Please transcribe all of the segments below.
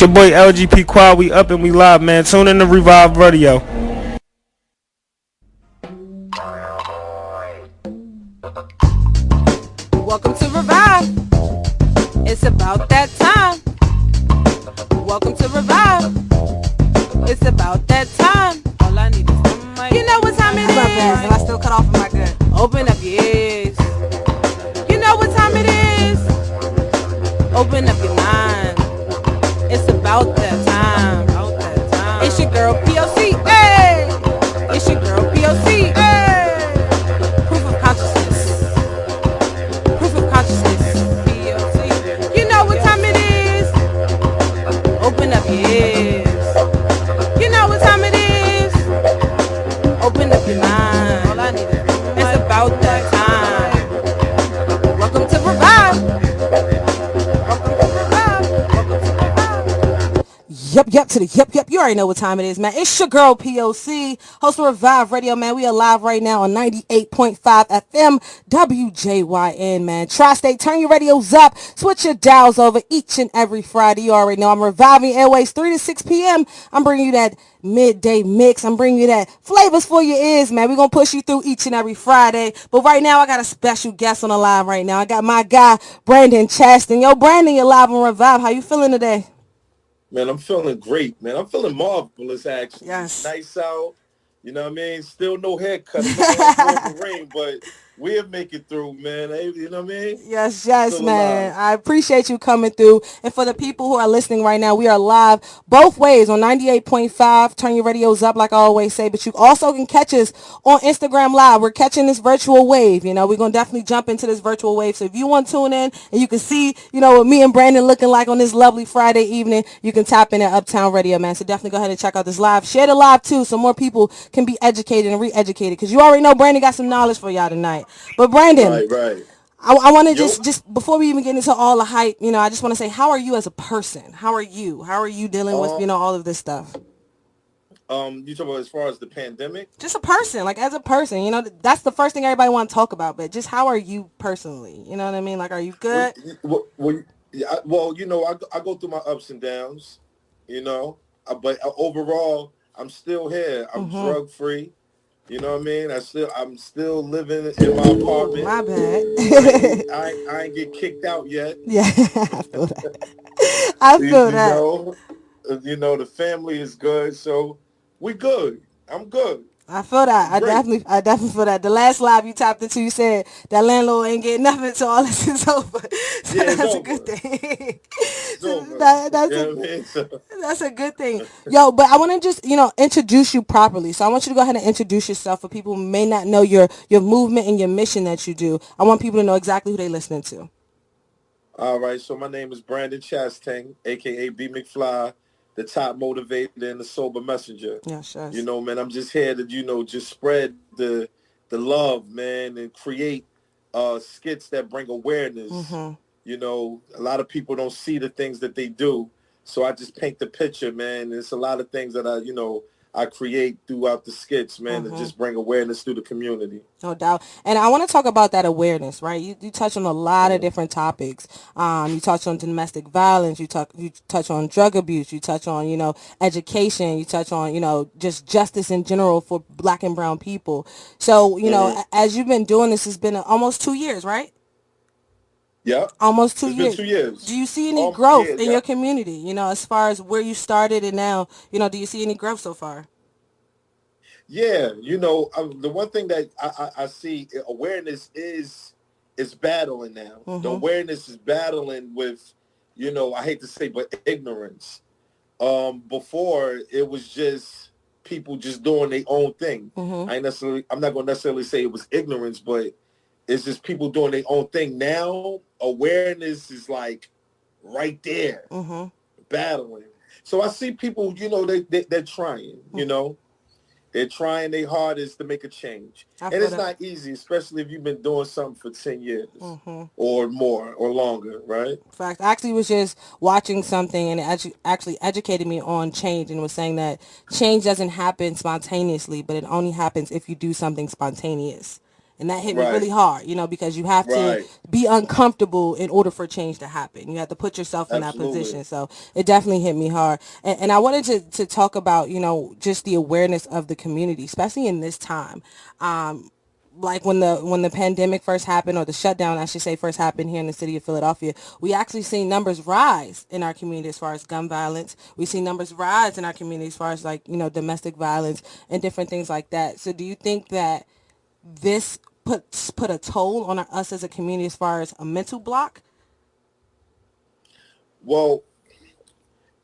It's your boy LGP Quad. We up and we live, man. Tune in to Revive Radio. Welcome to Revive. It's about that time. Welcome to Revive. It's about that time. All I need is one mic. You know what time it is. And I still cut off my good. Open up your ears. You know what time it is. Open up your mind. It's about that time. It's your girl P.O.C. Hey! It's your girl P.O.C. Hey! Proof of consciousness. Proof of consciousness. P.O.C. You know what time it is. Open up your ears. You know what time it is. Open up your mind. All I need is it's about that time. Welcome to Revive. Yep, to the yep. You already know what time it is, man. It's your girl P.O.C, host of Revive Radio, man. We are live right now on 98.5 FM Wjyn, man. Tri-State, turn your radios up, switch your dials over each and every Friday. You already know I'm reviving airways 3 to 6 p.m. I'm bringing you that midday mix. I'm bringing you that flavors for your ears, man. We're going to push you through each and every Friday. But right now, I got a special guest on the line right now. I got my guy, Brandon Chastang. Yo, Brandon, you're live on Revive. How you feeling today? Man, I'm feeling great, man. I'm feeling marvelous, actually. Yes. Nice out. You know what I mean? Still no haircut. The rain, but we'll make it through, man. Hey, you know what I mean? Yes, man. I appreciate you coming through. And for the people who are listening right now, we are live both ways on 98.5. Turn your radios up, like I always say. But you also can catch us on Instagram Live. We're catching this virtual wave. You know, we're going to definitely jump into this virtual wave. So if you want to tune in and you can see, you know, what me and Brandon looking like on this lovely Friday evening, you can tap in at Uptown Radio, man. So definitely go ahead and check out this live. Share the live, too, so more people can be educated and re-educated. Because you already know Brandon got some knowledge for y'all tonight. But Brandon, right. I want to just before we even get into all the hype, you know, I just want to say, how are you as a person? How are you? How are you dealing with, you know, all of this stuff? You talk about as far as the pandemic? Just a person, like as a person, you know, that's the first thing everybody want to talk about. But just how are you personally? You know what I mean? Like, are you good? Well, you know, I go through my ups and downs, you know, but overall, I'm still here. I'm drug free. You know what I mean? I'm still living in my apartment. My bad. I ain't get kicked out yet. Yeah, I feel that. I feel that. You know, the family is good, so we good. I'm good. I feel that. I definitely feel that. The last live you tapped into, you said that landlord ain't getting nothing until all this is over. So yeah, that's a good thing. That's a good thing. Yo, but I want to just, you know, introduce you properly. So I want you to go ahead and introduce yourself for people who may not know your movement and your mission that you do. I want people to know exactly who they're listening to. All right. So my name is Brandon Chastang, a.k.a. B. McFly, the top motivator and the sober messenger. Yes. You know, man, I'm just here to, you know, just spread the love, man, and create skits that bring awareness. You know, a lot of people don't see the things that they do. So I just paint the picture, man. There's a lot of things that I create throughout the skits, man, to just bring awareness through the community. No doubt. And I want to talk about that awareness, right? You touch on a lot of different topics. You touch on domestic violence. You touch on drug abuse. You touch on, you know, education. You touch on, you know, just justice in general for Black and brown people. So, you know, as you've been doing this, it's been almost 2 years, right? Yeah. Almost 2 years. Been 2 years. Do you see any growth in your community, you know, as far as where you started and now, you know, do you see any growth so far? Yeah, you know, the one thing that I see, awareness is battling now. The awareness is battling with, you know, I hate to say, but ignorance. Before, it was just people just doing their own thing. I'm not going to necessarily say it was ignorance, but it's just people doing their own thing. Now, awareness is like right there, battling. So I see people, you know, they're trying, you know. They're trying their hardest to make a change. And it's not easy, especially if you've been doing something for 10 years or more or longer, right? In fact, I actually was just watching something and it actually educated me on change and was saying that change doesn't happen spontaneously, but it only happens if you do something spontaneous. And that hit me Right. really hard, because you have to Right. be uncomfortable in order for change to happen. You have to put yourself in that Absolutely. position. So it definitely hit me hard. And I wanted to talk about, just the awareness of the community, especially in this time. Like when the pandemic first happened, or the shutdown, I should say, first happened here in the city of Philadelphia, we actually seen numbers rise in our community as far as gun violence. We see numbers rise in our community as far as, like, domestic violence and different things like that. So do you think that this put a toll on us as a community as far as a mental block? Well,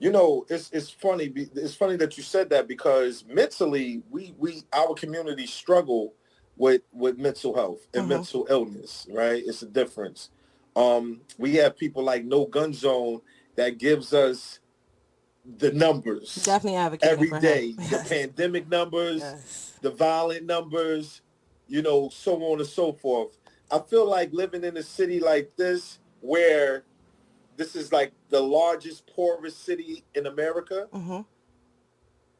it's funny. It's funny that you said that, because mentally, we our community struggle with mental health and Mm-hmm. mental illness. Right? It's a difference. We have people like No Gun Zone that gives us the numbers Definitely advocating every for him. day, the Yes. pandemic numbers, Yes. the violent numbers, so on and so forth. I feel like living in a city like this, where this is like the largest, poorest city in America. Mm-hmm.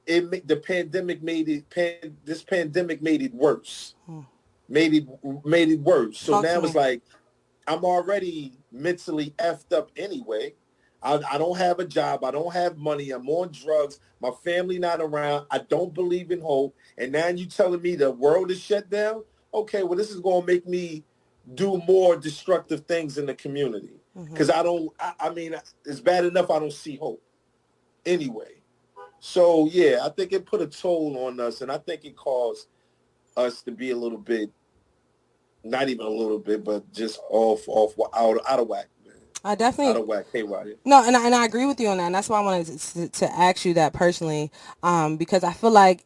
The pandemic this pandemic made it worse. Made it worse. So Talk to now it's me. like I'm already mentally effed up anyway. I don't have a job. I don't have money. I'm on drugs. My family not around. I don't believe in hope. And now you telling me the world is shut down? Okay, well, this is going to make me do more destructive things in the community. Mm-hmm. Because I mean, it's bad enough I don't see hope anyway. So, yeah, I think it put a toll on us. And I think it caused us to be a little bit, not even a little bit, but just out of whack, man. I Out definitely of whack, haywire. No, and I agree with you on that, and that's why I wanted to ask you that personally, because I feel like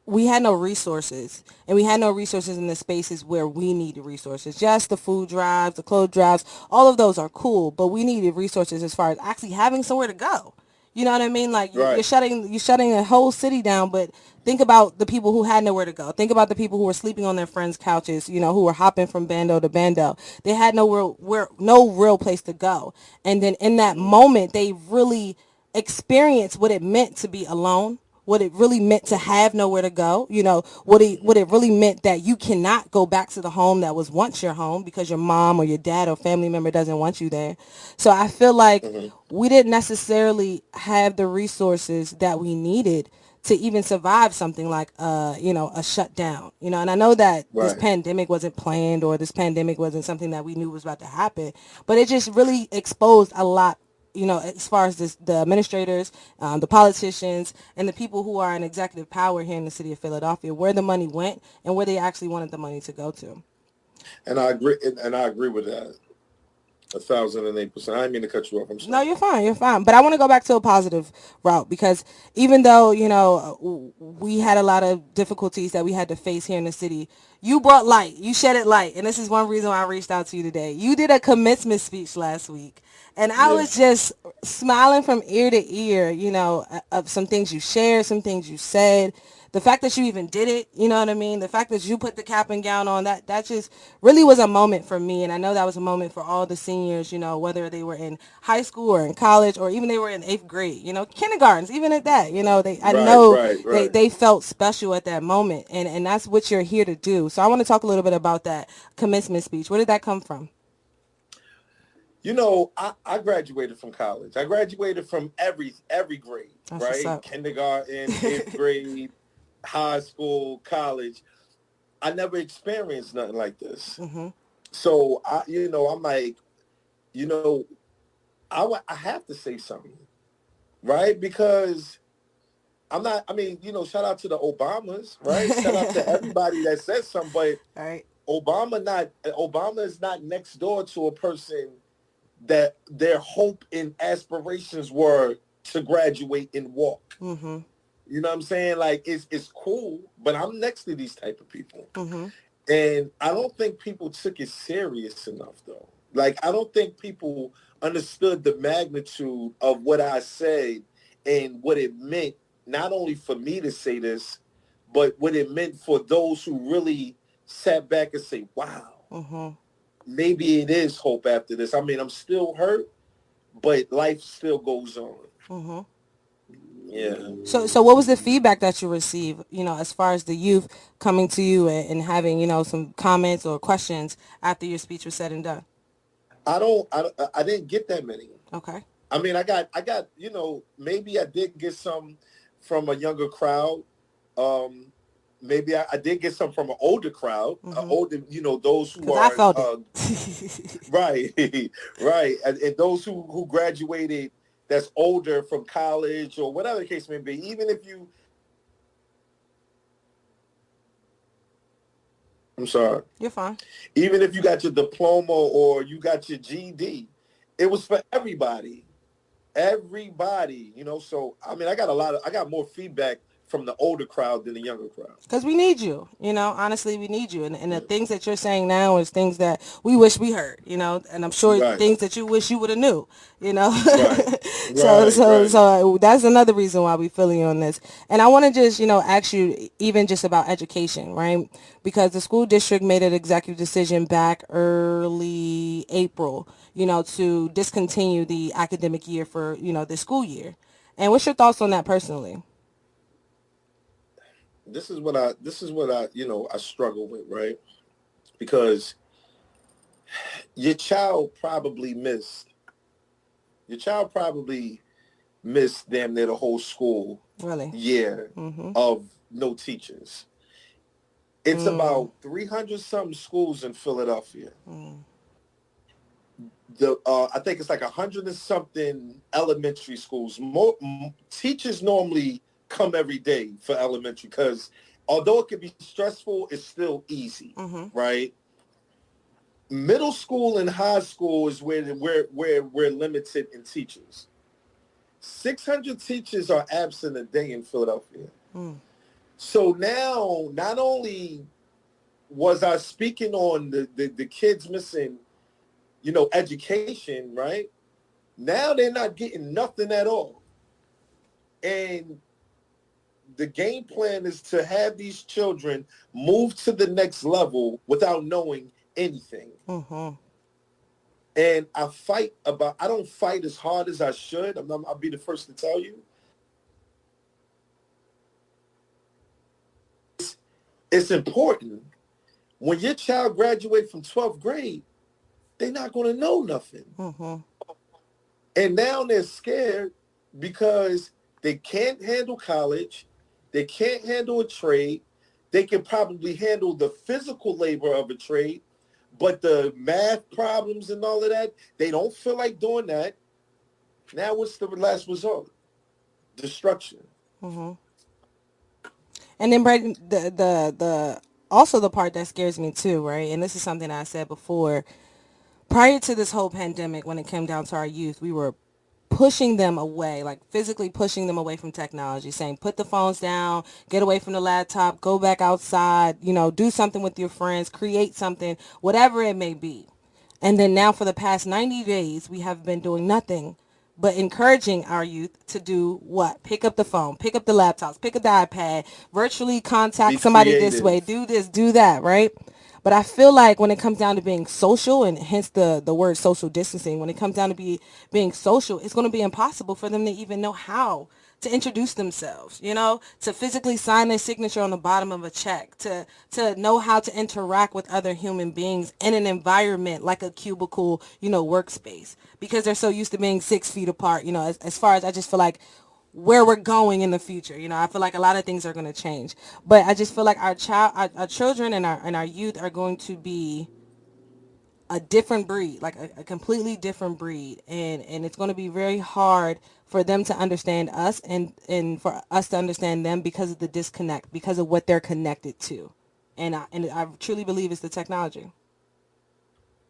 we had no resources, and we had no resources in the spaces where we needed resources. Just the food drives, the clothes drives, all of those are cool, but we needed resources as far as actually having somewhere to go. You know what I mean? Like, you're Right. shutting a whole city down, but think about the people who had nowhere to go. Think about the people who were sleeping on their friends' couches, who were hopping from bando to bando. They had no real place to go. And then in that Mm-hmm. moment, they really experienced what it meant to be alone, what it really meant to Mm-hmm. have nowhere to go, what it Mm-hmm. really meant that you cannot go back to the home that was once your home because your mom or your dad or family member doesn't want you there. So I feel like Mm-hmm. we didn't necessarily have the resources that we needed to even survive something like a shutdown. And I know that this Right. pandemic wasn't planned, or this pandemic wasn't something that we knew was about to happen, but it just really exposed a lot, as far as the administrators, the politicians, and the people who are in executive power here in the city of Philadelphia, where the money went and where they actually wanted the money to go to. And I agree. And I agree with that 1,008%. I didn't mean to cut you off. I'm No, sorry. you're fine. You're fine. But I want to go back to a positive route, because even though, we had a lot of difficulties that we had to face here in the city, you brought light. You shedded light. And this is one reason why I reached out to you today. You did a commencement speech last week. And I Yeah. was just smiling from ear to ear, of some things you shared, some things you said. The fact that you even did it, you know what I mean? The fact that you put the cap and gown on, that just really was a moment for me. And I know that was a moment for all the seniors, whether they were in high school or in college, or even they were in 8th grade, kindergartens, even at that, I Right. know Right. they, Right. they felt special at that moment. And that's what you're here to do. So I want to talk a little bit about that commencement speech. Where did that come from? I graduated from college. I graduated from every grade, That's what's right? up. Kindergarten, 8th grade, high school, college. I never experienced nothing like this. Mm-hmm. So I'm like, you know, I have to say something, right? Because I'm not. I mean, shout out to the Obamas, right? Shout out to everybody that says something, but All right. Obama is not next door to a person that their hope and aspirations were to graduate and walk. Mm-hmm. You know what I'm saying? Like, it's cool, but I'm next to these type of people. Mm-hmm. And I don't think people took it serious enough, though. Like, I don't think people understood the magnitude of what I said and what it meant, not only for me to say this, but what it meant for those who really sat back and say, wow, Mm-hmm. maybe it is hope after this. I mean, I'm still hurt, but life still goes on. Mm-hmm. Yeah. So what was the feedback that you received, as far as the youth coming to you and having, some comments or questions after your speech was said and done? I didn't get that many. Okay. I mean, I got, maybe I did get some from a younger crowd. Um, Maybe I did get some from an older crowd, older, those who Because I are, felt it. right, right. And those who graduated that's older from college or whatever the case may be, even if you, I'm sorry, You're fine. even if you got your diploma or you got your GED, it was for everybody. Everybody, so I mean, I got more feedback from the older crowd than the younger crowd. Because we need you, honestly, we need you. And the Yeah. things that you're saying now is things that we wish we heard, and I'm sure Right, things that you wish you would have knew, you know. right, so, right, so, right. so that's another reason why we feeling you on this. And I want to just, ask you even just about education, right? Because the school district made an executive decision back early April, to discontinue the academic year for, the school year. And what's your thoughts on that personally? This is what I struggle with, right? Because your child probably missed your child probably missed damn near the whole school Really? year Mm-hmm. of no teachers. It's Mm. about 300 something schools in Philadelphia. Mm. The I think it's like 100 and something elementary schools. Teachers normally come every day for elementary because although it can be stressful, it's still easy, Mm-hmm. right? Middle school and high school is where we're limited in teachers. 600 teachers are absent a day in Philadelphia. Mm. So now, not only was I speaking on the kids missing, education, right? Now they're not getting nothing at all. And the game plan is to have these children move to the next level without knowing anything. Mm-hmm. And I don't fight as hard as I should. I'll be the first to tell you. It's important. When your child graduates from 12th grade, they're not going to know nothing. Mm-hmm. And now they're scared because they can't handle college. They can't handle a trade. They can probably handle the physical labor of a trade, but the math problems and all of that, they don't feel like doing that. Now what's the last result? Destruction. Mm-hmm. And then, Brad, the also the part that scares me too, right? And this is something I said before. Prior to this whole pandemic, when it came down to our youth, we were pushing them away, like physically pushing them away from technology, saying put the phones down, get away from the laptop, go back outside, do something with your friends, create something, whatever it may be. And then now for the past 90 days, we have been doing nothing but encouraging our youth to do what? Pick up the phone, pick up the laptops, pick up the iPad, virtually Be contact somebody this way, creative. do this, do that, right? But I feel like when it comes down to being social, and hence the word social distancing, when it comes down to being social, it's going to be impossible for them to even know how to introduce themselves, to physically sign their signature on the bottom of a check, to know how to interact with other human beings in an environment like a cubicle, workspace, because they're so used to being 6 feet apart, as far as I just feel like where we're going in the future. I feel like a lot of things are going to change, but I just feel like our children and our youth are going to be a different breed, like a completely different breed, and it's going to be very hard for them to understand us and for us to understand them because of the disconnect, because of what they're connected to, and I truly believe it's the technology.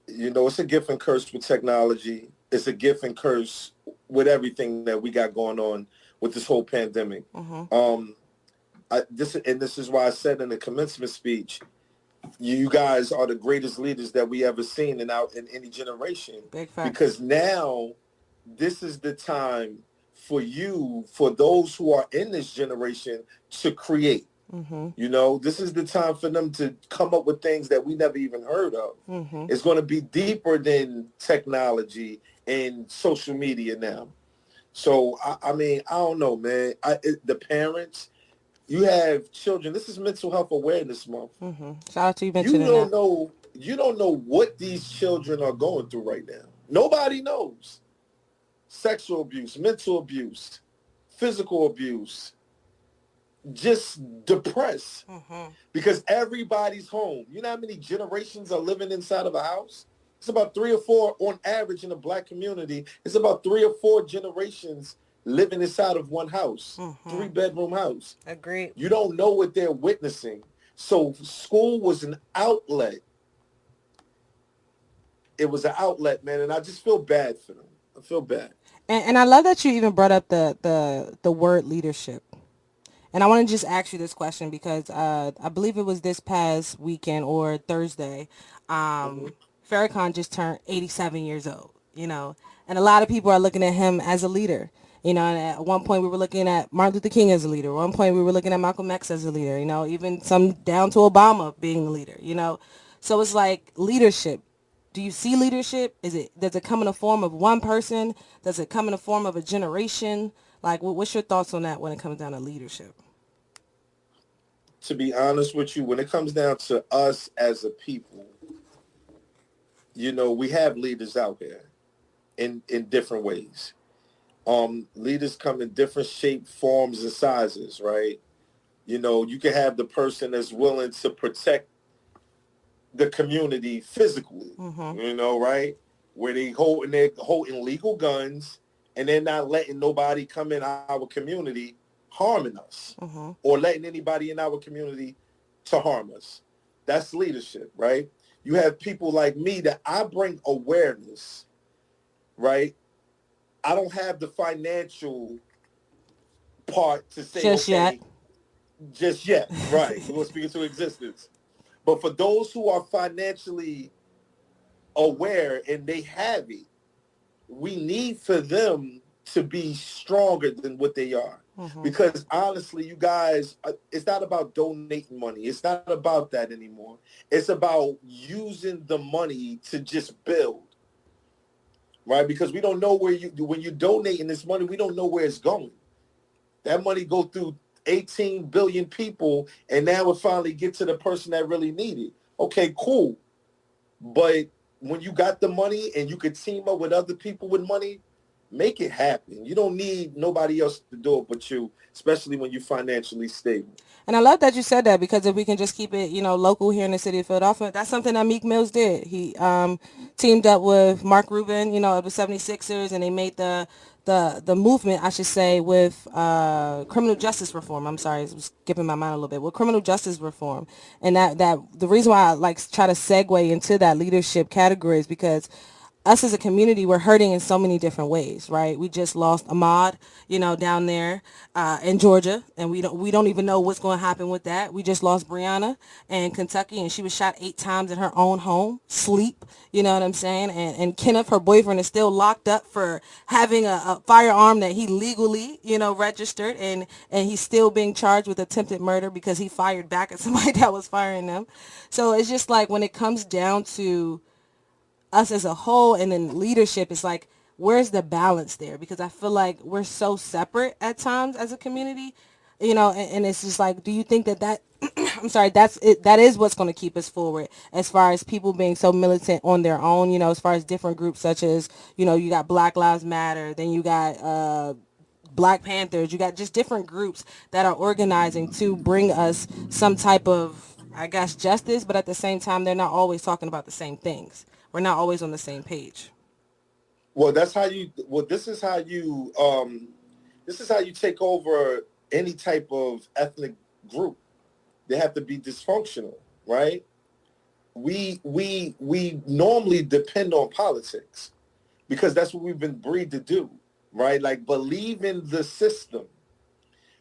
It's a gift and curse with technology. It's a gift and curse with everything that we got going on with this whole pandemic. Mm-hmm. This is why I said in the commencement speech, you guys are the greatest leaders that we ever seen in any generation, Big facts. because now this is the time for those who are in this generation to create. Mm-hmm. This is the time for them to come up with things that we never even heard of. Mm-hmm. It's going to be deeper than technology and social media now. So I mean, I don't know, man. The parents, you have children. This is Mental Health Awareness Month. Shout out to you You mentioning don't that. know. You don't know what these children are going through right now. Nobody knows. Sexual abuse, mental abuse, physical abuse, just depressed because everybody's home. You know how many generations are living inside of a house? It's about 3 or 4 on average in the black community. It's about 3 or 4 generations living inside of one house, 3-bedroom house. Agreed. You don't know what they're witnessing. So school was an outlet. It was an outlet, man, and I just feel bad for them. I feel bad. And I love that you even brought up the word leadership. And I want to just ask you this question because I believe it was this past weekend or Thursday. Farrakhan just turned 87 years old, and a lot of people are looking at him as a leader. And at one point we were looking at Martin Luther King as a leader. At one point we were looking at Malcolm X as a leader, even some down to Obama being a leader, So it's like leadership. Do you see leadership? Does it come in the form of one person? Does it come in the form of a generation? Like, what's your thoughts on that when it comes down to leadership? To be honest with you, when it comes down to us as a people, we have leaders out here in different ways. Leaders come in different shape, forms, and sizes, right? You can have the person that's willing to protect the community physically, right? Where they're holding legal guns and they're not letting nobody come in our community harming us or letting anybody in our community to harm us. That's leadership, right? You have people like me that I bring awareness, right? I don't have the financial part to say, just yet, right? We'll speak into existence. But for those who are financially aware and they have it, we need for them to be stronger than what they are. Because honestly, you guys, it's not about donating money. It's not about that anymore. It's about using the money to just build, right? Because we don't know when you're donating this money, we don't know where it's going. That money go through 18 billion people, and now it finally get to the person that really need it. Okay, cool. But when you got the money and you could team up with other people with money, make it happen. You don't need nobody else to do it but you, especially when you're financially stable. And I love that you said that because if we can just keep it, local here in the city of Philadelphia, that's something that Meek Mills did. He teamed up with Mark Rubin, of the 76ers, and they made the movement, I should say, with criminal justice reform. I'm sorry, I was skipping my mind a little bit. With criminal justice reform. And that the reason why I try to segue into that leadership category is because us as a community, we're hurting in so many different ways, right? We just lost Ahmaud, down there in Georgia, and we don't even know what's going to happen with that. We just lost Brianna in Kentucky, and she was shot 8 times in her own home, sleep, you know what I'm saying? And Kenneth, her boyfriend, is still locked up for having a firearm that he legally, registered, and he's still being charged with attempted murder because he fired back at somebody that was firing them. So it's just like when it comes down to us as a whole and then leadership, it's like, where's the balance there? Because I feel like we're so separate at times as a community, and it's just like, do you think that I'm sorry, that's it, that is what's going to keep us forward as far as people being so militant on their own, as far as different groups such as, you got Black Lives Matter, then you got Black Panthers, you got just different groups that are organizing to bring us some type of, I guess, justice, but at the same time, they're not always talking about the same things. We're not always on the same page. Well, this is how you take over any type of ethnic group. They have to be dysfunctional, right? We normally depend on politics because that's what we've been bred to do, right? Like, believe in the system.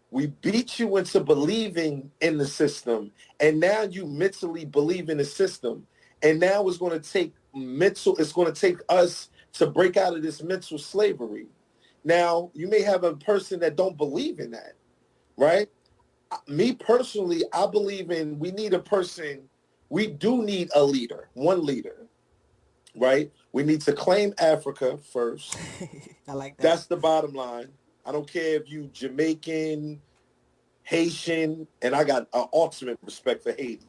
We beat you into believing in the system, and now you mentally believe in the system. And now it's going to take us to break out of this mental slavery. Now, you may have a person that don't believe in that, right? Me personally, I believe we do need a leader, one leader, right? We need to claim Africa first. I like that. That's the bottom line. I don't care if you Jamaican, Haitian, and I got an ultimate respect for Haiti.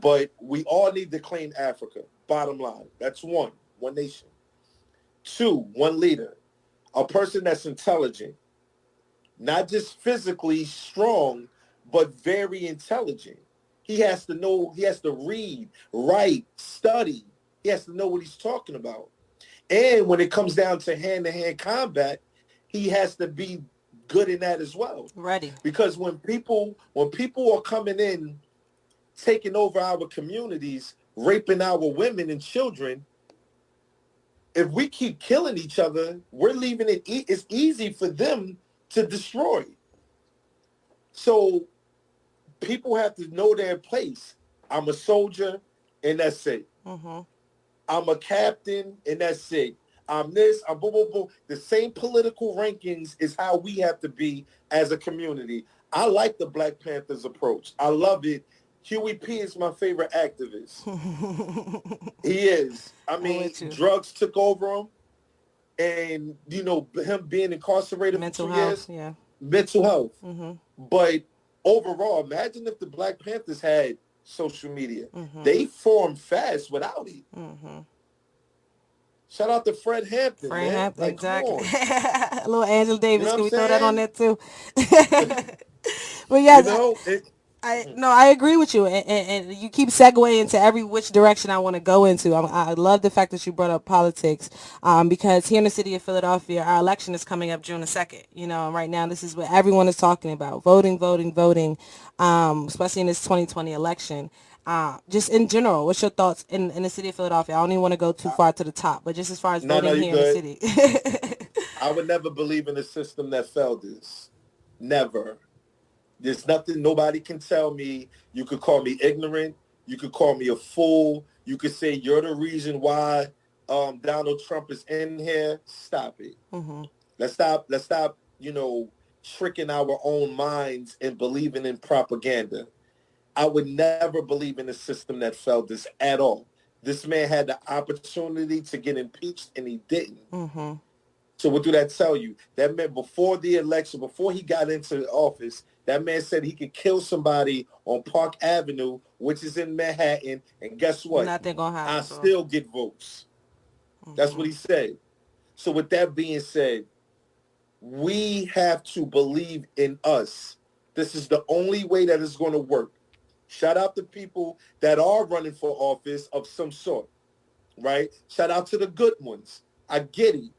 But we all need to claim Africa. Bottom line. That's one nation. Two, one leader. A person that's intelligent, not just physically strong, but very intelligent. He has to know, he has to read, write, study. He has to know what he's talking about. And when it comes down to hand-to-hand combat, he has to be good in that as well. Ready. Because when people are coming in, taking over our communities, raping our women and children, if we keep killing each other, we're leaving it. It's easy for them to destroy. So people have to know their place. I'm a soldier, and that's it. Mm-hmm. I'm a captain, and that's it. I'm this, I'm boom, boom, boom. The same political rankings is how we have to be as a community. I like the Black Panthers approach. I love it. Huey P is my favorite activist. He is. I mean, drugs took over him, and him being incarcerated mental for 2 years. Health, yeah. Mental health. Mm-hmm. But overall, imagine if the Black Panthers had social media. Mm-hmm. They formed fast without it. Mm-hmm. Shout out to Fred Hampton. Fred Hampton, like, exactly. A little Angela Davis. Can we throw that on there too? But yes, I agree with you, and you keep segueing into every which direction I want to go into. I love the fact that you brought up politics, because here in the city of Philadelphia, our election is coming up June the 2nd. And right now this is what everyone is talking about: voting, especially in this 2020 election. Just in general, what's your thoughts in the city of Philadelphia? I don't even want to go too far to the top, but just as far as voting here in the city. I would never believe in a system that failed this. Never. There's nothing nobody can tell me. You could call me ignorant. You could call me a fool. You could say you're the reason why Donald Trump is in here. Stop it. Mm-hmm. Let's stop, tricking our own minds and believing in propaganda. I would never believe in a system that failed this at all. This man had the opportunity to get impeached, and he didn't. Mm-hmm. So what do that tell you? That man, before the election, before he got into the office, that man said he could kill somebody on Park Avenue, which is in Manhattan, and guess what? Nothing gonna happen. I still get votes. Mm-hmm. That's what he said. So with that being said, we have to believe in us. This is the only way that it's going to work. Shout out to people that are running for office of some sort, right? Shout out to the good ones. I get it.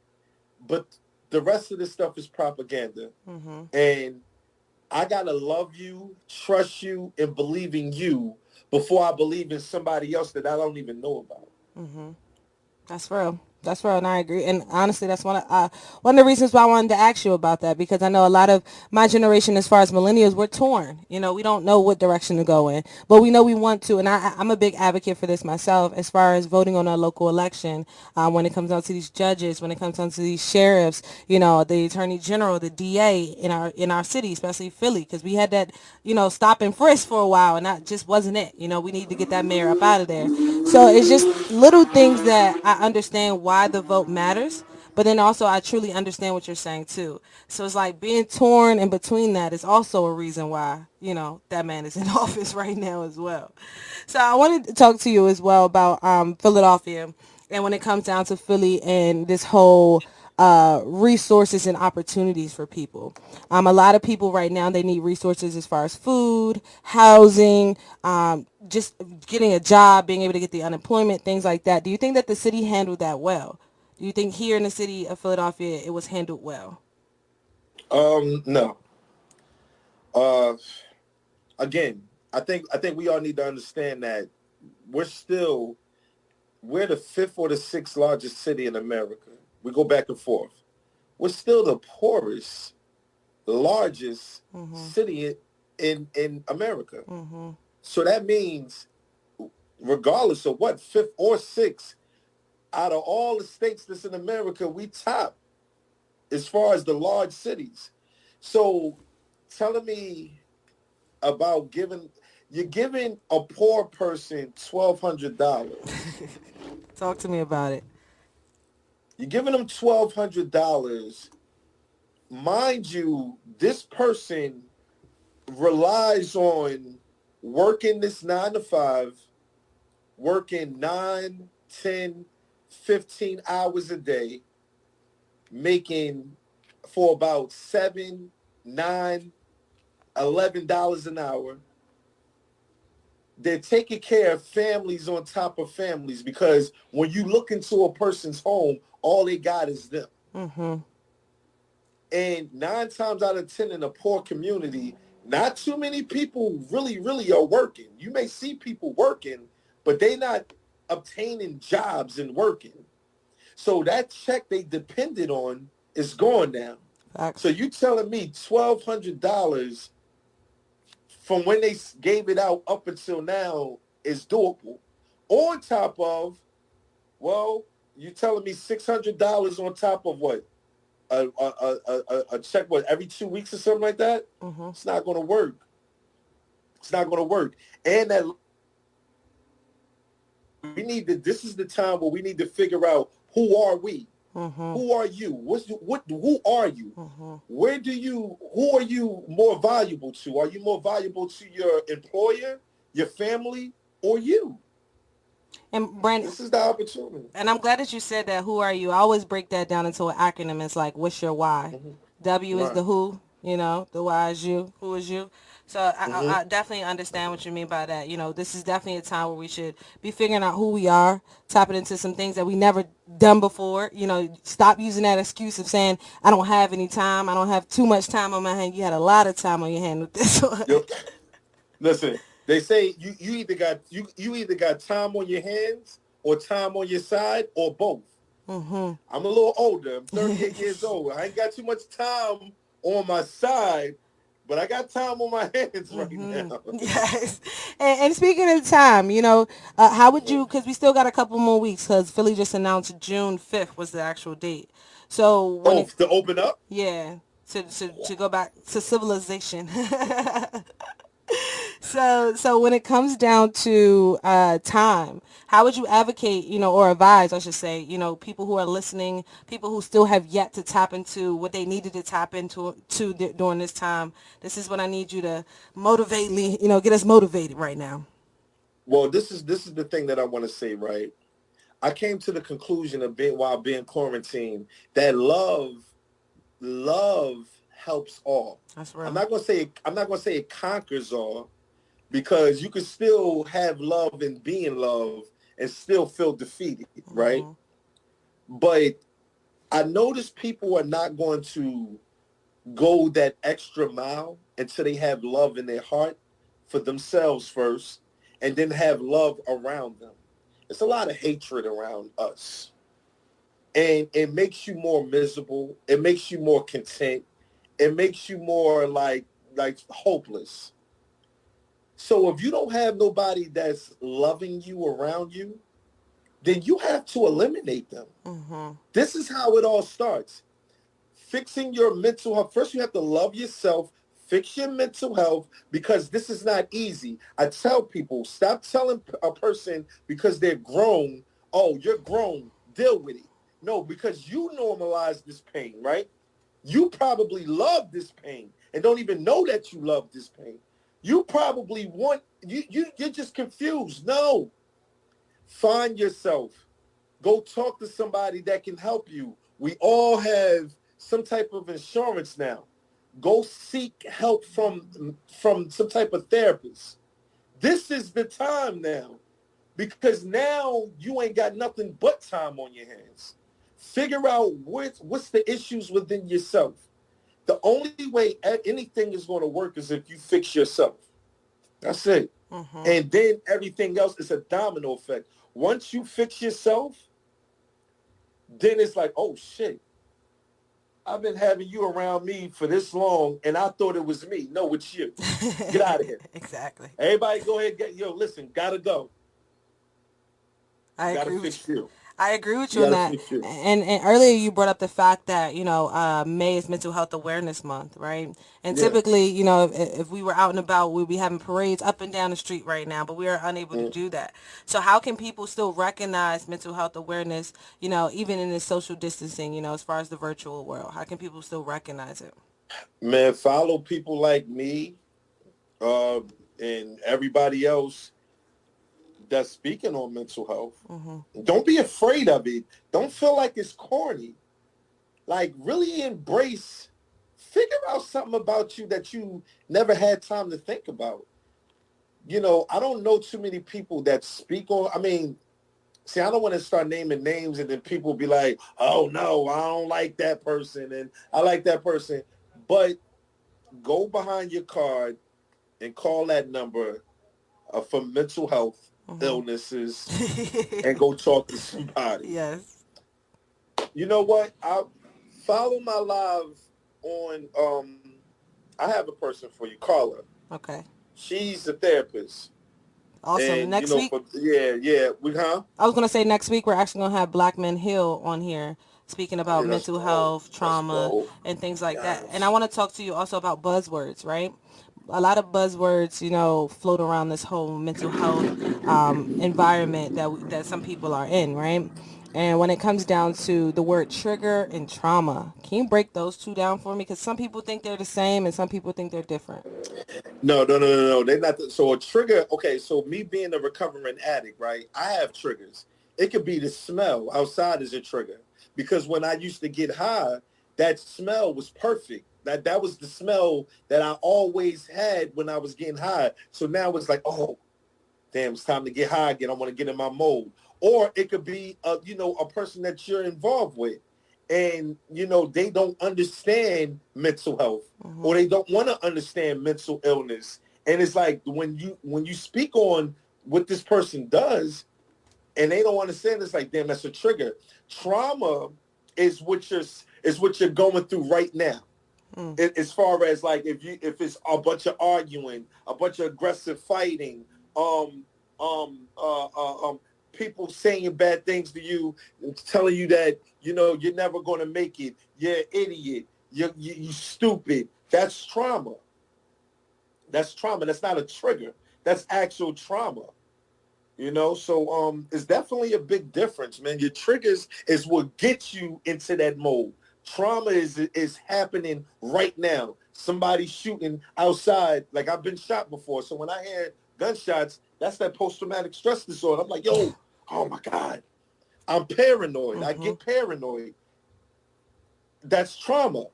But the rest of this stuff is propaganda. Mm-hmm. And I got to love you, trust you, and believe in you before I believe in somebody else that I don't even know about. Mm-hmm. That's real. That's real, and I agree. And honestly, that's one of the reasons why I wanted to ask you about that, because I know a lot of my generation, as far as millennials, we're torn. We don't know what direction to go in, but we know we want to. And I'm a big advocate for this myself, as far as voting on a local election. When it comes down to these judges, when it comes down to these sheriffs, the attorney general, the DA in our city, especially Philly, because we had that, stop and frisk for a while, and that just wasn't it. We need to get that mayor up out of there. So it's just little things that I understand why the vote matters, but then also I truly understand what you're saying too. So it's like being torn in between that is also a reason why, that man is in office right now as well. So I wanted to talk to you as well about Philadelphia, and when it comes down to Philly and this whole resources and opportunities for people. A lot of people right now, they need resources as far as food, housing, just getting a job, being able to get the unemployment, things like that. Do you think that the city handled that well? Do you think here in the city of Philadelphia it was handled well? No. Again, I think we all need to understand that we're the fifth or the sixth largest city in America. We go back and forth. We're still the poorest, largest city in America. Mm-hmm. So that means, regardless of what, fifth or sixth, out of all the states that's in America, we top as far as the large cities. So telling me about you're giving a poor person $1,200. Talk to me about it. You're giving them $1,200. Mind you, this person relies on working this 9 to 5, working 9, 10, 15 hours a day, making for about $7, $9, $11 an hour. They're taking care of families on top of families, because when you look into a person's home, all they got is them. Mm-hmm. And 9 times out of 10 in a poor community, not too many people really are working. You may see people working, but they not obtaining jobs and working. So that check they depended on is gone now. Facts. So you telling me $1,200 from when they gave it out up until now is doable? On top of, well, you telling me $600 on top of what? A check, what, every 2 weeks or something like that? Mm-hmm. It's not going to work. It's not going to work. And that this is the time where we need to figure out, who are we? Mm-hmm. Who are you? Who are you? Mm-hmm. Who are you more valuable to? Are you more valuable to your employer, your family, or you? And Brandon, this is the opportunity. And I'm glad that you said that. Who are you? I always break that down into an acronym. It's like, what's your why? Mm-hmm. W is Right. the who, the Y is you, who is you. So I definitely understand what you mean by that. This is definitely a time where we should be figuring out who we are, tapping into some things that we never done before. Stop using that excuse of saying, I don't have any time. I don't have too much time on my hand. You had a lot of time on your hand with this one. Listen, they say you either got time on your hands or time on your side, or both. Mm-hmm. I'm a little older. I'm 38 years old. I ain't got too much time on my side, but I got time on my hands right now. Yes. And speaking of time, how would you, because we still got a couple more weeks, because Philly just announced June 5th was the actual date. So when to open up? Yeah, to go back to civilization. So when it comes down to time, how would you advocate, or advise, I should say, people who are listening, people who still have yet to tap into what they needed to tap into during this time? This is what I need you to motivate me, get us motivated right now. Well, this is the thing that I want to say, right? I came to the conclusion of while being quarantined, that love helps all. That's right. I'm not gonna say it conquers all, because you can still have love and be in love and still feel defeated, right? Mm-hmm. But I notice people are not going to go that extra mile until they have love in their heart for themselves first, and then have love around them. It's a lot of hatred around us. And it makes you more miserable. It makes you more content. It makes you more like hopeless. So if you don't have nobody that's loving you around you, then you have to eliminate them. Mm-hmm. This is how it all starts. Fixing your mental health. First, you have to love yourself. Fix your mental health, because this is not easy. I tell people, stop telling a person because they're grown, oh, you're grown, deal with it. No, because you normalize this pain, right? You probably love this pain and don't even know that you love this pain. You probably you're just confused. No. Find yourself. Go talk to somebody that can help you. We all have some type of insurance now. Go seek help from some type of therapist. This is the time now, because now you ain't got nothing but time on your hands. Figure out what's the issues within yourself. The only way anything is going to work is if you fix yourself. That's it. Mm-hmm. And then everything else is a domino effect. Once you fix yourself, then it's like, oh, shit. I've been having you around me for this long, and I thought it was me. No, it's you. Get out of here. Exactly. Everybody go ahead and listen, gotta go. I gotta agree fix you. I agree with You you on gotta that. switch it. And earlier you brought up the fact that, May is Mental Health Awareness Month, right? And Yeah. typically, if we were out and about, we'd be having parades up and down the street right now, but we are unable to Mm. do that. So how can people still recognize mental health awareness, even in this social distancing, as far as the virtual world? How can people still recognize it? Man, follow people like me, uh, and everybody else that's speaking on mental health. Don't be afraid of it. Don't feel like it's corny. Like, really embrace, figure out something about you that you never had time to think about. I don't know too many people that speak on, I mean, see, I don't want to start naming names and then people be like, oh no, I don't like that person and I like that person. But go behind your card and call that number for mental health illnesses and go talk to somebody. Yes. You know what? I follow my live on I have a person for you, Carla. Okay. She's a therapist. Awesome. And Next week, we. I was going to say next week we're actually going to have Black Men Heal on here speaking Oh about yeah, that's mental dope. health, That's trauma, dope. and things like that. And I Yes. want to talk to you also about buzzwords, right? A lot of buzzwords, float around this whole mental health environment that some people are in, right? And when it comes down to the word trigger and trauma, can you break those two down for me? Because some people think they're the same and some people think they're different. No, no, no, no, no. They're not. So a trigger. Okay, so me being a recovering addict, right? I have triggers. It could be the smell outside is a trigger because when I used to get high, that smell was perfect. That was the smell that I always had when I was getting high. So now it's like, oh, damn, it's time to get high again. I want to get in my mode. Or it could be, a person that you're involved with. And, they don't understand mental health or they don't want to understand mental illness. And it's like when you speak on what this person does and they don't understand, it's like, damn, that's a trigger. Trauma is what you're going through right now. As far as like if it's a bunch of arguing, a bunch of aggressive fighting, um, people saying bad things to you, telling you that you're never going to make it, you're an idiot, you stupid. That's trauma. That's trauma. That's not a trigger. That's actual trauma. So it's definitely a big difference, man. Your triggers is what gets you into that mode. Trauma is happening right now. Somebody shooting outside. Like, I've been shot before, so when I hear gunshots, that's that post-traumatic stress disorder. I'm like, yo, oh my God, I'm paranoid. I get paranoid. That's trauma.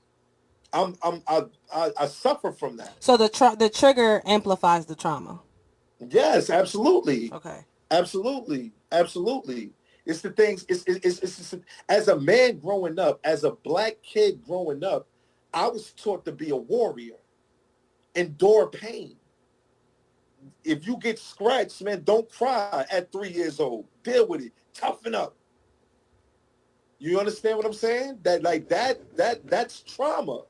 I suffer from that. So the trigger amplifies the trauma. Yes, absolutely. Okay. Absolutely. Absolutely. It's the things, as a man growing up, as a black kid growing up, I was taught to be a warrior, endure pain. If you get scratched, man, don't cry at 3 years old. Deal with it. Toughen up. You understand what I'm saying? That's trauma.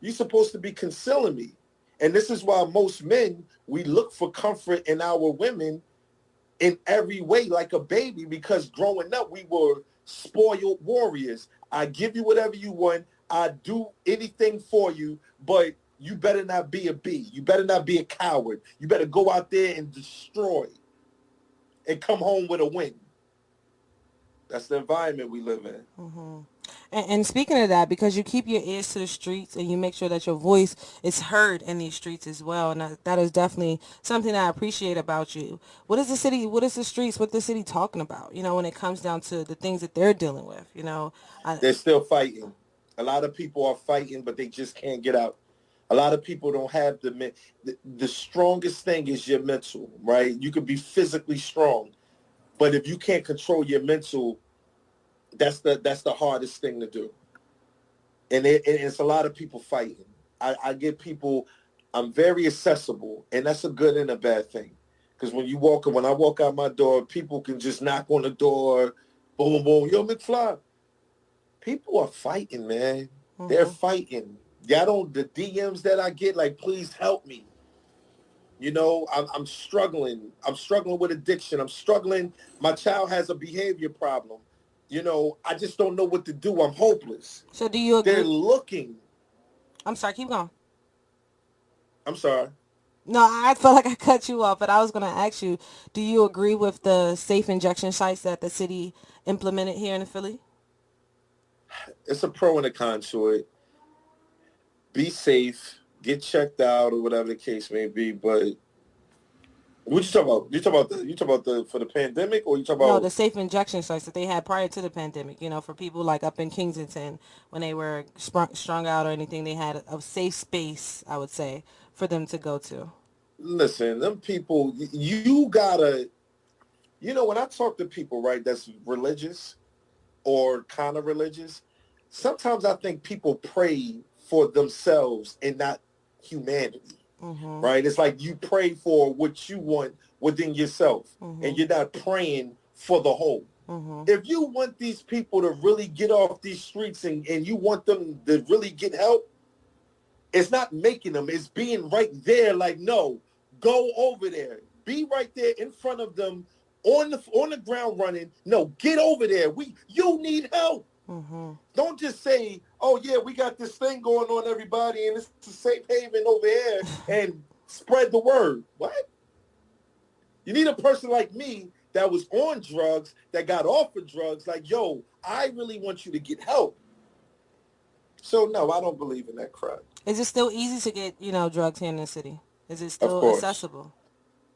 You're supposed to be concealing me. And this is why most men, we look for comfort in our women in every way like a baby, because growing up we were spoiled warriors. I give you whatever you want. I do anything for you, but you better not be a bee. You better not be a coward. You better go out there and destroy and come home with a win. That's the environment we live in. And speaking of that, because you keep your ears to the streets and you make sure that your voice is heard in these streets as well, and that is definitely something that I appreciate about you. What is the city, what is the streets, what the city talking about, when it comes down to the things that they're dealing with, I, They're still fighting. A lot of people are fighting, but they just can't get out. A lot of people don't have the strongest thing is your mental, right? You could be physically strong, but if you can't control your mental, that's the hardest thing to do. And it's a lot of people fighting. I get people, I'm very accessible, and that's a good and a bad thing. Because when I walk out my door, people can just knock on the door, boom, boom, yo, McFly. People are fighting, man. They're fighting. Y'all don't, the DMs that I get, like, please help me. You know, I'm struggling. I'm struggling with addiction. I'm struggling. My child has a behavior problem. You know, I just don't know what to do. I'm hopeless. So do you They're agree? looking. I'm sorry, keep going. I'm sorry. No, I felt like I cut you off, but I was going to ask you, do you agree with the safe injection sites that the city implemented here in Philly? It's a pro and a con to it. Be safe. Get checked out or whatever the case may be. But what you talking about? You talk about the for the pandemic, or you talk No, about? the safe injection sites that they had prior to the pandemic, for people like up in Kensington when they were strung out or anything, they had a safe space, I would say, for them to go to. Listen, them people. You gotta. You know, when I talk to people, right, that's religious or kind of religious, sometimes I think people pray for themselves and not humanity, Mm-hmm. right? It's like you pray for what you want within yourself, Mm-hmm. and you're not praying for the whole. Mm-hmm. If you want these people to really get off these streets and you want them to really get help, it's not making them, it's being right there like, no, go over there. Be right there in front of them on the ground running. No, get over there. You need help. Mm-hmm. Don't just say, oh yeah, we got this thing going on, everybody, and it's a safe haven over here, and spread the word. What? You need a person like me that was on drugs, that got off of drugs, like, yo, I really want you to get help. So no, I don't believe in that crap. Is it still easy to get, drugs here in the city? Is it Of still course. accessible?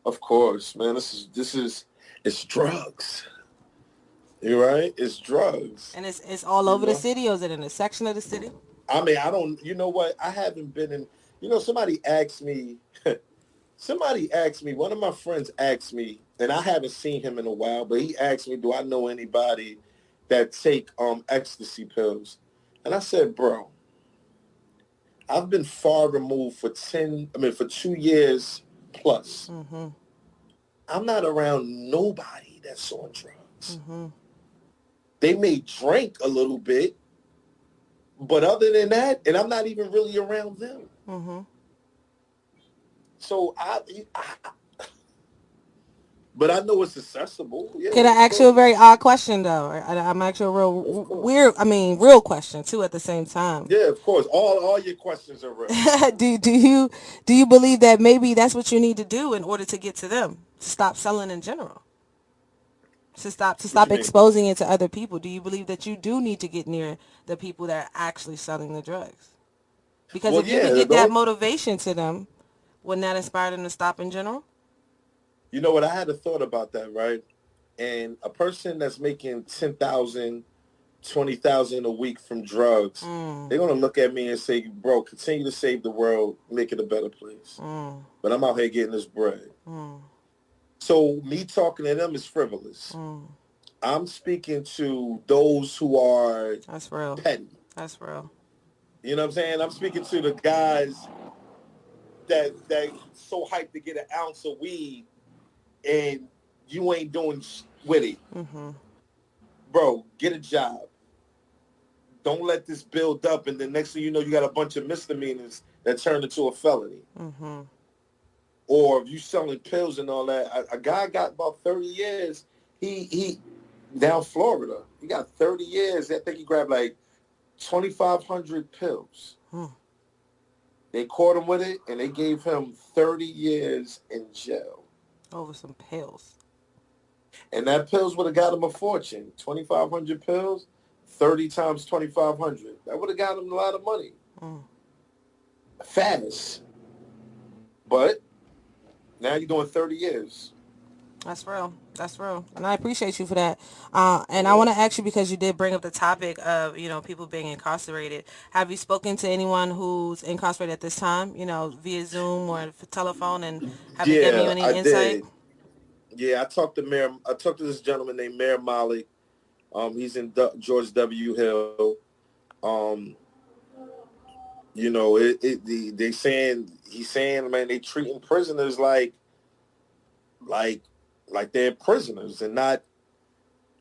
Of course, man. It's drugs. You're right. It's drugs. And it's all You over the know. city, or is it in a section of the city? I mean, I don't. You know what? I haven't been in. You know, somebody asked me. Somebody asked me. One of my friends asked me, and I haven't seen him in a while. But he asked me, "Do I know anybody that take ecstasy pills?" And I said, "Bro, I've been far removed for 2 years plus. Mm-hmm. I'm not around nobody that's on drugs. Mm-hmm. They may drink a little bit, but other than that, and I'm not even really around them. Mm-hmm. So but I know it's accessible. Yeah, Can I of ask you a course. very odd question, though? I'm actually a real Of course. weird, real question, too, at the same time. Yeah, of course. All your questions are real. Do you believe that maybe that's what you need to do in order to get to them, to stop selling in general, to What stop you mean? exposing it to other people? Do you believe that you do need to get near the people that are actually selling the drugs? Because Well, if you could yeah. get that motivation to them, wouldn't that inspire them to stop in general? You know what? I had a thought about that, right? And a person that's making 10,000, 20,000 a week from drugs, Mm, they're gonna look at me and say, "Bro, continue to save the world, make it a better place." mm, But I'm out here getting this bread. mm, So me talking to them is frivolous. mm. I'm speaking to those who are That's real. petty. That's real. You know what I'm saying? I'm speaking to the guys that so hyped to get an ounce of weed and you ain't doing with it. Mm-hmm. Bro, get a job. Don't let this build up, and the next thing you know, you got a bunch of misdemeanors that turn into a felony. Mm-hmm. Or if you selling pills and all that, a guy got about 30 years. He down Florida. He got 30 years. I think he grabbed like 2,500 pills. Hmm. They caught him with it, and they gave him 30 years in jail. Over some pills. And that pills would have got him a fortune. 2,500 pills, 30 times 2,500. That would have got him a lot of money. Mm. Fast. But now you're doing 30 years. That's real. That's real. And I appreciate you for that. And I want to ask you, because you did bring up the topic of, people being incarcerated. Have you spoken to anyone who's incarcerated at this time, via Zoom or telephone, and have they given you Yeah, any I insight? did. Yeah, I talked to this gentleman named Mayor Malik. He's in George W. Hill. He's saying, man, they treating prisoners like they're prisoners and not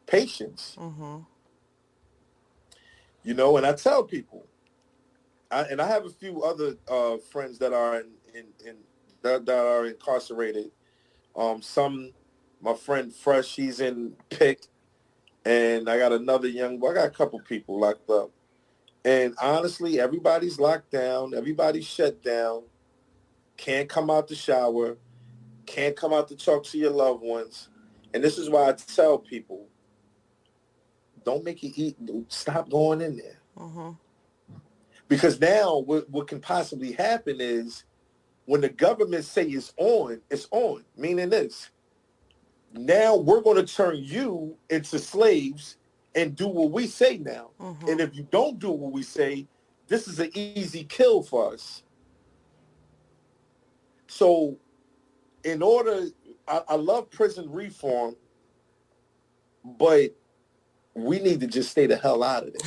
patients. Mm-hmm. And I tell people, I have a few other friends that are in that are incarcerated. My friend Fresh, he's in Pick, and I got another young boy. I got a couple people locked up. And honestly, everybody's locked down. Everybody's shut down. Can't come out to shower. Can't come out to talk to your loved ones. And this is why I tell people, don't make it eat. Stop going in there. Mm-hmm. Because now what can possibly happen is when the government say it's on, meaning this. Now we're going to turn you into slaves and do what we say now. Mm-hmm. And if you don't do what we say, this is an easy kill for us. So I love prison reform, but we need to just stay the hell out of it.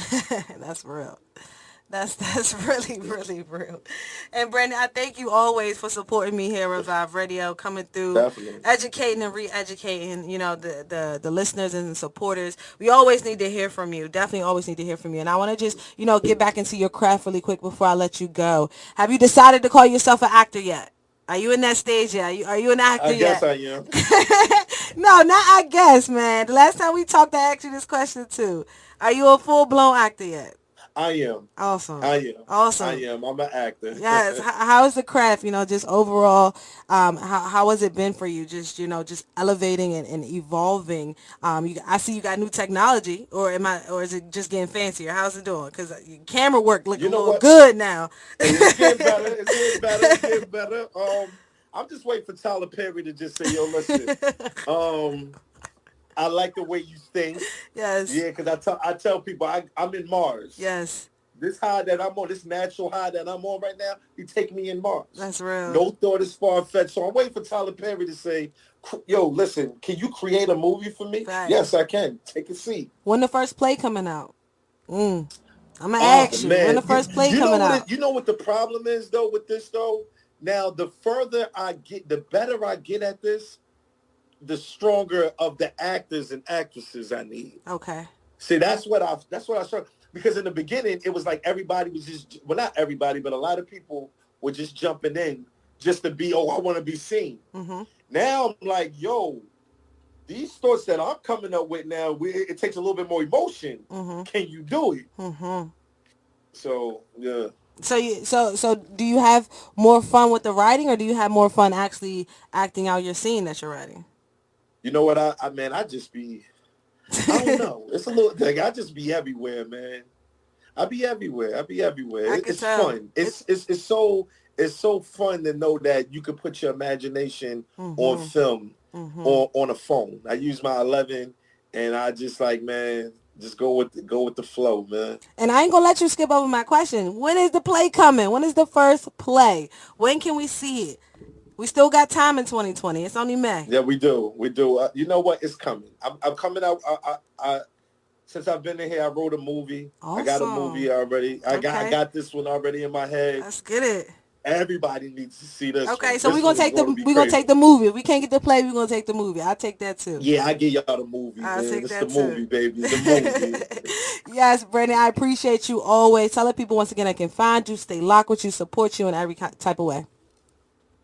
That's real. That's really, really real. And Brandon, I thank you always for supporting me here at Revive Radio, coming through, Definitely. educating and re-educating, the listeners and the supporters. We always need to hear from you. Definitely always need to hear from you. And I want to just, get back into your craft really quick before I let you go. Have you decided to call yourself an actor yet? Are you in that stage yet? Are you an actor yet? I guess I am. No, not I guess, man. The last time we talked, I asked you this question too. Are you a full-blown actor yet? I am. Awesome. I am. Awesome. I am. I'm an actor. Yes. How is the craft? Just overall, how has it been for you? Just just elevating and evolving. I see you got new technology, or is it just getting fancier? How's it doing? Because camera work looking a little good now. It's getting better. It's getting better. I'm just waiting for Tyler Perry to just say, "Yo, listen." I like the way you think. Yes. Yeah, because I tell people I'm in Mars. Yes. This high that I'm on, this natural high that I'm on right now, you take me in Mars. That's real. No thought is far-fetched. So I'm waiting for Tyler Perry to say, yo, listen, can you create a movie for me? Right. Yes, I can. Take a seat. When the first play coming out? I'm going to ask you. When the first play coming out? You know what the problem is, though, with this, though? Now, the further I get, the better I get at this, the stronger of the actors and actresses I need. Okay. See, that's what I struggle. Because in the beginning, it was like everybody was just, well, not everybody, but a lot of people were just jumping in just to be, I want to be seen. Mm-hmm. Now I'm like, yo, these thoughts that I'm coming up with now, it takes a little bit more emotion. Mm-hmm. Can you do it? Mm-hmm. So, yeah. So do you have more fun with the writing, or do you have more fun actually acting out your scene that you're writing? You know what, I just be, I don't know. It's a little thing. I just be everywhere, man. I be everywhere. It's fun. It's so fun to know that you can put your imagination on film, on a phone. I use my 11, and I just like, man, just go with the flow, man. And I ain't gonna let you skip over my question. When is the play coming? When is the first play? When can we see it? We still got time in 2020. It's only May. Yeah, we do. You know what? It's coming. I'm coming out. I since I've been in here, I wrote a movie. Awesome. I got a movie already. I got this one already in my head. Let's get it. Everybody needs to see this. Okay, so we're gonna take the movie. If we can't get the play, we're gonna take the movie. I'll take that too. Yeah, I give y'all the movie. I'll man. take It's that the too. movie, baby. The movie. Yes, Brandon, I appreciate you always. Tell the people once again I can find you, stay locked with you, support you in every type of way.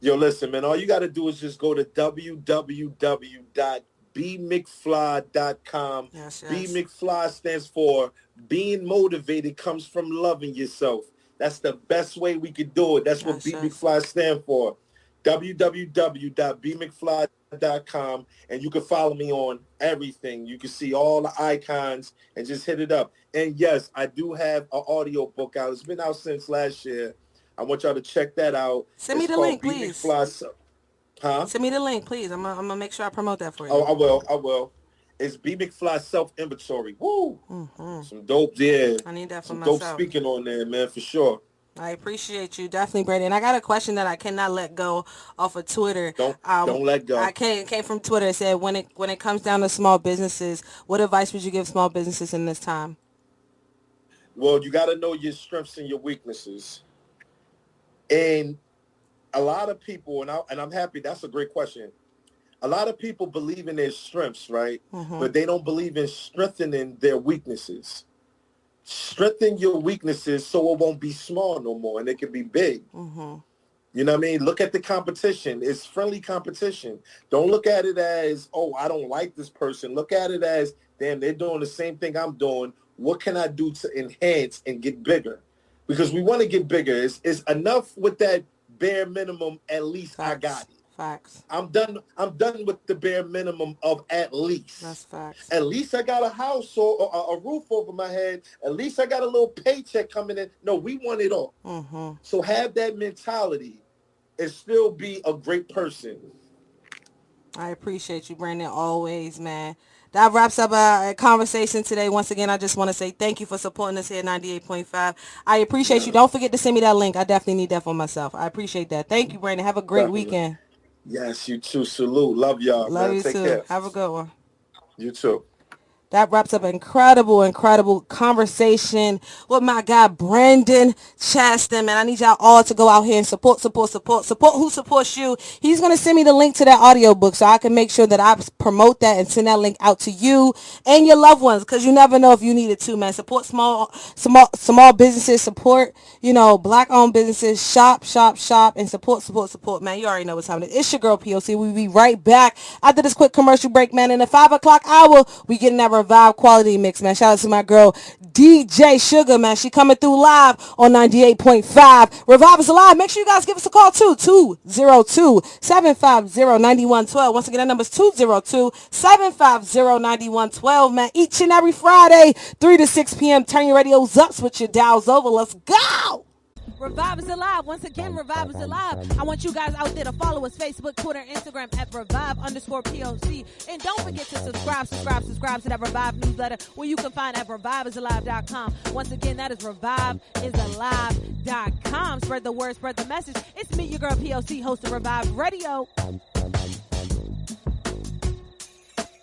Yo, listen, man. All you got to do is just go to www.bmcfly.com. Yes. B McFly stands for being motivated comes from loving yourself. That's the best way we could do it. That's what B McFly stand for. www.bmcfly.com, and you can follow me on everything. You can see all the icons and just hit it up. And yes, I do have an audio book out. It's been out since last year. I want y'all to check that out. Send me the link, please. Send me the link, please. I'm gonna make sure I promote that for you. Oh, I will. It's B McFly Self-Inventory. Woo! Mm-hmm. Some dope, yeah. I need that for some myself. Dope speaking on there, man, for sure. I appreciate you, definitely, Brady. And I got a question that I cannot let go off of Twitter. Don't let go. It came from Twitter. It said, when it comes down to small businesses, what advice would you give small businesses in this time? Well, you got to know your strengths and your weaknesses. And a lot of people, and I'm happy, that's a great question. A lot of people believe in their strengths, right? Mm-hmm. But they don't believe in strengthening their weaknesses. Strengthen your weaknesses so it won't be small no more and it can be big. Mm-hmm. You know what I mean? Look at the competition. It's friendly competition. Don't look at it as, oh, I don't like this person. Look at it as, damn, they're doing the same thing I'm doing. What can I do to enhance and get bigger? Because we want to get bigger. It's enough with that bare minimum. At least Facts. I got it. Facts. I'm done with the bare minimum of at least. That's facts. At least I got a house or a roof over my head. At least I got a little paycheck coming in. No, we want it all. Mm-hmm. So have that mentality and still be a great person. I appreciate you, Brandon, always, man. That wraps up our conversation today. Once again, I just want to say thank you for supporting us here at 98.5. I appreciate you. Don't forget to send me that link. I definitely need that for myself. I appreciate that. Thank you, Brandon. Have a great weekend. Yes, you too. Salute. Love y'all. Love man. you Take too. care. Have a good one. You too. That wraps up an incredible conversation with my guy, Brandon Chastang. Man, I need y'all all to go out here and support who supports you. He's going to send me the link to that audiobook so I can make sure that I promote that and send that link out to you and your loved ones, because you never know if you need it too, man. Support small businesses, support, black-owned businesses, shop, and support, man. You already know what's happening. It's your girl, P.O.C. We'll be right back after this quick commercial break, man. In the 5 o'clock hour, we getting that Revive quality mix, man. Shout out to my girl, DJ Sugar, man. She coming through live on 98.5. Revive is alive. Make sure you guys give us a call, too. 202-750-9112. Once again, that number is 202-750-9112, man. Each and every Friday, 3 to 6 p.m. Turn your radios up, switch your dials over. Let's go! Revive is alive. Once again, Revive is alive. I want you guys out there to follow us, Facebook, Twitter, Instagram at Revive_P.O.C. And don't forget to subscribe to that Revive newsletter where you can find at ReviveIsAlive.com. Once again, that is ReviveIsAlive.com. Spread the word, spread the message. It's me, your girl, P.O.C., host of Revive Radio.